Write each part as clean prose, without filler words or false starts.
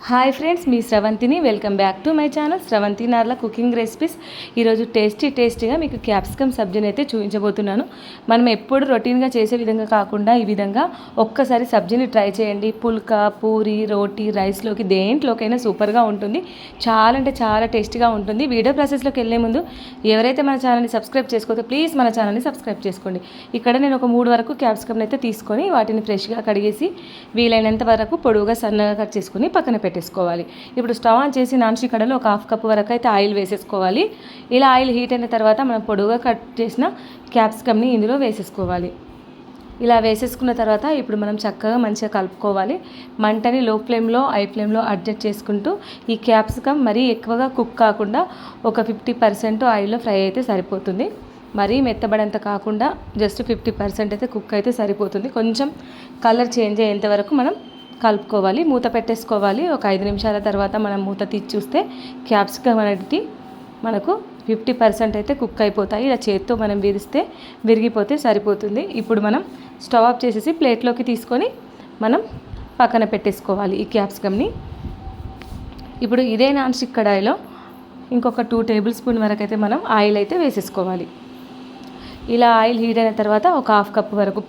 Hi friends, మీ స్రవంతిని. Welcome back to my channel Sravanthi Narla cooking recipes. ఈరోజు టేస్టీగా మీకు క్యాప్సికమ్ సబ్జీని అయితే చూపించబోతున్నాను. మనం ఎప్పుడు రొటీన్గా చేసే విధంగా కాకుండా ఈ విధంగా ఒక్కసారి సబ్జీని ట్రై చేయండి. పుల్కా, పూరి, రోటీ, రైస్లోకి దేంట్లోకైనా సూపర్గా ఉంటుంది. చాలా అంటే చాలా టేస్టీగా ఉంటుంది. వీడియో ప్రాసెస్లోకి వెళ్ళే ముందు ఎవరైతే మన ఛానల్ని సబ్స్క్రైబ్ చేసుకోతే ప్లీజ్ మన ఛానల్ని సబ్స్క్రైబ్ చేసుకోండి. ఇక్కడ నేను ఒక 3 వరకు క్యాప్సికమ్ని అయితే తీసుకొని వాటిని ఫ్రెష్గా కడిగేసి వీలైనంత వరకు పొడవుగా సన్నగా కట్ చేసుకొని పక్కన పెట్టేసుకోవాలి. ఇప్పుడు స్టవ్ ఆన్ చేసి నాన్ స్టిక్ కడాయిలో ఒక 1/2 కప్పు వరకు అయితే ఆయిల్ వేసేసుకోవాలి. ఇలా ఆయిల్ హీట్ అయిన తర్వాత మనం పొడవుగా కట్ చేసిన క్యాప్సికమ్ని ఇందులో వేసేసుకోవాలి. ఇలా వేసేసుకున్న తర్వాత ఇప్పుడు మనం చక్కగా మంచిగా కలుపుకోవాలి. మంటని లో ఫ్లేమ్లో, హై ఫ్లేమ్లో అడ్జస్ట్ చేసుకుంటూ ఈ క్యాప్సికమ్ మరీ ఎక్కువగా కుక్ కాకుండా ఒక 50% ఆయిల్లో ఫ్రై అయితే సరిపోతుంది. మరీ మెత్తబడంత కాకుండా జస్ట్ 50% అయితే కుక్ అయితే సరిపోతుంది. కొంచెం కలర్ చేంజ్ అయ్యేంత వరకు మనం కలుపుకోవాలి. మూత పెట్టేసుకోవాలి. ఒక 5 నిమిషాల తర్వాత మనం మూత తీసి చూస్తే క్యాప్సికమ్ అనేది మనకు 50% అయితే కుక్ అయిపోతాయి. ఇలా చేత్తో మనం విరిగిపోతే సరిపోతుంది. ఇప్పుడు మనం స్టవ్ ఆఫ్ చేసేసి ప్లేట్లోకి తీసుకొని మనం పక్కన పెట్టేసుకోవాలి ఈ క్యాప్సికమ్ని. ఇప్పుడు ఇదే నాన్ స్టిక్ కడాయిలో ఇంకొక 2 టేబుల్ స్పూన్ వరకు అయితే మనం ఆయిల్ అయితే వేసేసుకోవాలి. ఇలా ఆయిల్ హీట్ అయిన తర్వాత ఒక 1/2 కప్పు వరకు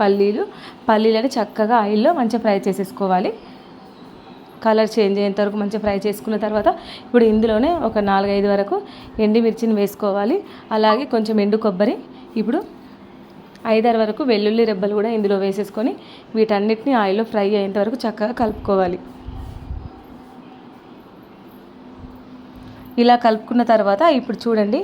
పల్లీలను చక్కగా ఆయిల్లో మంచిగా ఫ్రై చేసేసుకోవాలి. కలర్ చేంజ్ అయ్యేంత వరకు మంచిగా ఫ్రై చేసుకున్న తర్వాత ఇప్పుడు ఇందులోనే ఒక 4-5 వరకు ఎండుమిర్చిని వేసుకోవాలి. అలాగే కొంచెం ఎండు కొబ్బరి, ఇప్పుడు 5-6 వరకు వెల్లుల్లి రెబ్బలు కూడా ఇందులో వేసేసుకొని వీటన్నిటిని ఆయిల్లో ఫ్రై అయ్యేంత వరకు చక్కగా కలుపుకోవాలి. ఇలా కలుపుకున్న తర్వాత ఇప్పుడు చూడండి,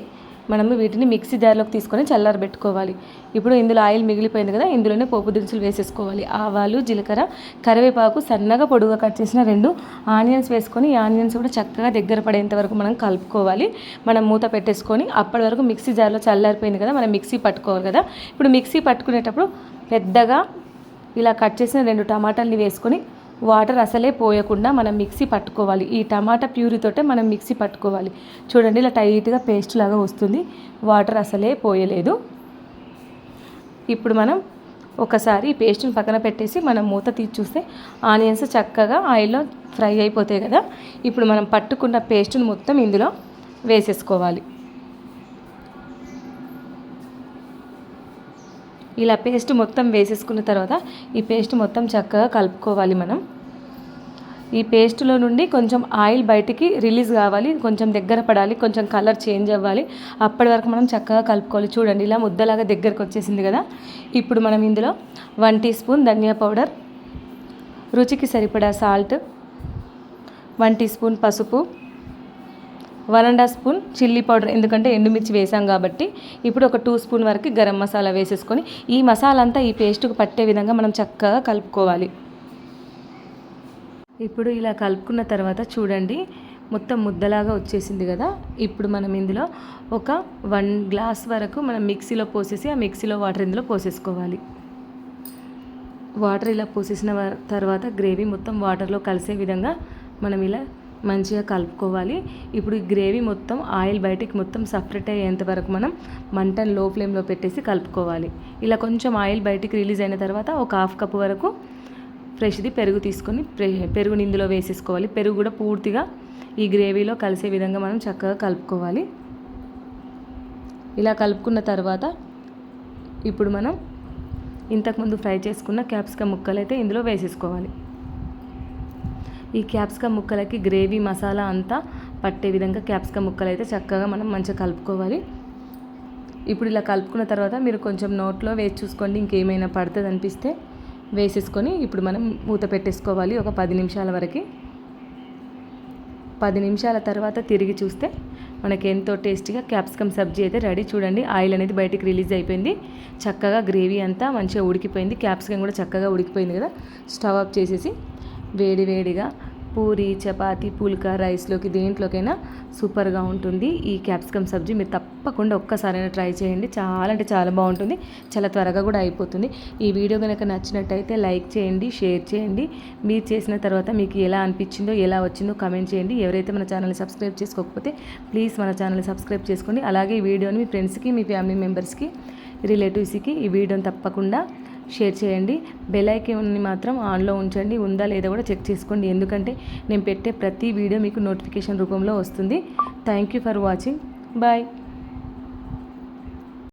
మనము వీటిని మిక్సీ జార్లోకి తీసుకొని చల్లారబెట్టుకోవాలి. ఇప్పుడు ఇందులో ఆయిల్ మిగిలిపోయింది కదా, ఇందులోనే పోపు దినుసులు వేసేసుకోవాలి. ఆవాలు, జీలకర్ర, కరివేపాకు, సన్నగా పొడుగా కట్ చేసిన 2 ఆనియన్స్ వేసుకొని ఈ ఆనియన్స్ కూడా చక్కగా దగ్గర పడేంత వరకు మనం కలుపుకోవాలి. మనం మూత పెట్టేసుకొని అప్పటి వరకు మిక్సీ జార్లో చల్లారిపోయింది కదా, మనం మిక్సీ పట్టుకోవాలి కదా. ఇప్పుడు మిక్సీ పట్టుకునేటప్పుడు పెద్దగా ఇలా కట్ చేసిన 2 టమాటాలని వేసుకొని వాటర్ అసలే పోయకుండా మనం మిక్సీ పట్టుకోవాలి. ఈ టమాటా ప్యూరీతోటే మనం మిక్సీ పట్టుకోవాలి. చూడండి, ఇలా టైట్గా పేస్ట్ లాగా వస్తుంది, వాటర్ అసలే పోయలేదు. ఇప్పుడు మనం ఒకసారి ఈ పేస్ట్ని పక్కన పెట్టేసి మనం మూత తీసి చూస్తే ఆనియన్స్ చక్కగా ఆయిల్లో ఫ్రై అయిపోతాయి కదా. ఇప్పుడు మనం పట్టుకున్న పేస్ట్ని మొత్తం ఇందులో వేసేసుకోవాలి. ఇలా పేస్ట్ మొత్తం వేసేసుకున్న తర్వాత ఈ పేస్ట్ మొత్తం చక్కగా కలుపుకోవాలి. మనం ఈ పేస్ట్లో నుండి కొంచెం ఆయిల్ బయటికి రిలీజ్ కావాలి, కొంచెం దగ్గర పడాలి, కొంచెం కలర్ చేంజ్ అవ్వాలి. అప్పటి వరకు మనం చక్కగా కలుపుకోవాలి. చూడండి, ఇలా ముద్దలాగా దగ్గరకు వచ్చేసింది కదా. ఇప్పుడు మనం ఇందులో 1 టీ స్పూన్ ధనియా పౌడర్, రుచికి సరిపడా సాల్ట్, 1 టీ స్పూన్ పసుపు, 1.5 స్పూన్ చిల్లీ పౌడర్, ఎందుకంటే ఎండుమిర్చి వేసాం కాబట్టి. ఇప్పుడు ఒక 2 స్పూన్ వరకు గరం మసాలా వేసేసుకొని ఈ మసాలా అంతా ఈ పేస్ట్కు పట్టే విధంగా మనం చక్కగా కలుపుకోవాలి. ఇప్పుడు ఇలా కలుపుకున్న తర్వాత చూడండి, మొత్తం ముద్దలాగా వచ్చేసింది కదా. ఇప్పుడు మనం ఇందులో ఒక 1 గ్లాస్ వరకు మనం మిక్సీలో పోసేసి ఆ మిక్సీలో వాటర్ ఇందులో పోసేసుకోవాలి. వాటర్ ఇలా పోసేసిన తర్వాత గ్రేవీ మొత్తం వాటర్లో కలిసే విధంగా మనం ఇలా మంచిగా కలుపుకోవాలి. ఇప్పుడు ఈ గ్రేవీ మొత్తం ఆయిల్ బయటికి మొత్తం సపరేట్ అయ్యేంత వరకు మనం మంటను లో ఫ్లేమ్లో పెట్టేసి కలుపుకోవాలి. ఇలా కొంచెం ఆయిల్ బయటికి రిలీజ్ అయిన తర్వాత ఒక 1/2 కప్పు వరకు ఫ్రెష్ది పెరుగు తీసుకొని పెరుగుని ఇందులో వేసేసుకోవాలి. పెరుగు కూడా పూర్తిగా ఈ గ్రేవీలో కలిసే విధంగా మనం చక్కగా కలుపుకోవాలి. ఇలా కలుపుకున్న తర్వాత ఇప్పుడు మనం ఇంతకుముందు ఫ్రై చేసుకున్న క్యాప్సికమ్ ముక్కలు అయితే ఇందులో వేసేసుకోవాలి. ఈ క్యాప్సికమ్ ముక్కలకి గ్రేవీ మసాలా అంతా పట్టే విధంగా క్యాప్సికమ్ ముక్కలు అయితే చక్కగా మనం మంచిగా కలుపుకోవాలి. ఇప్పుడు ఇలా కలుపుకున్న తర్వాత మీరు కొంచెం నోట్లో వేసి చూసుకోండి, ఇంకేమైనా పడుతుంది అనిపిస్తే వేసేసుకొని ఇప్పుడు మనం మూత పెట్టేసుకోవాలి ఒక 10 నిమిషాల వరకు. 10 నిమిషాల తర్వాత తిరిగి చూస్తే మనకి ఎంతో టేస్టీగా క్యాప్సికమ్ సబ్జీ అయితే రెడీ. చూడండి, ఆయిల్ అనేది బయటికి రిలీజ్ అయిపోయింది, చక్కగా గ్రేవీ అంతా మంచిగా ఉడికిపోయింది, క్యాప్సికమ్ కూడా చక్కగా ఉడికిపోయింది కదా. స్టవ్ ఆఫ్ చేసేసి వేడిగా పూరి, చపాతీ, పుల్కా, రైస్లోకి దేంట్లోకైనా సూపర్గా ఉంటుంది ఈ క్యాప్సికమ్ సబ్జీ. మీరు తప్పకుండా ఒక్కసారైనా ట్రై చేయండి. చాలా అంటే చాలా బాగుంటుంది, చాలా త్వరగా కూడా అయిపోతుంది. ఈ వీడియో కనుక నచ్చినట్టయితే లైక్ చేయండి, షేర్ చేయండి. మీరు చేసిన తర్వాత మీకు ఎలా అనిపించిందో, ఎలా వచ్చిందో కామెంట్ చేయండి. ఎవరైతే మన ఛానల్ని సబ్స్క్రైబ్ చేసుకోకపోతే ప్లీజ్ మన ఛానల్ని సబ్స్క్రైబ్ చేసుకోండి. అలాగే ఈ వీడియోని మీ ఫ్రెండ్స్కి, మీ ఫ్యామిలీ మెంబర్స్కి, రిలేటివ్స్కి ఈ వీడియోని తప్పకుండా షేర్ చేయండి. బెల్ ఐకాన్ని మాత్రం ఆన్లో ఉంచండి, ఉందా లేదా కూడా చెక్ చేసుకోండి, ఎందుకంటే నేను పెట్టే ప్రతి వీడియో మీకు నోటిఫికేషన్ రూపంలో వస్తుంది. Thank you for watching. Bye.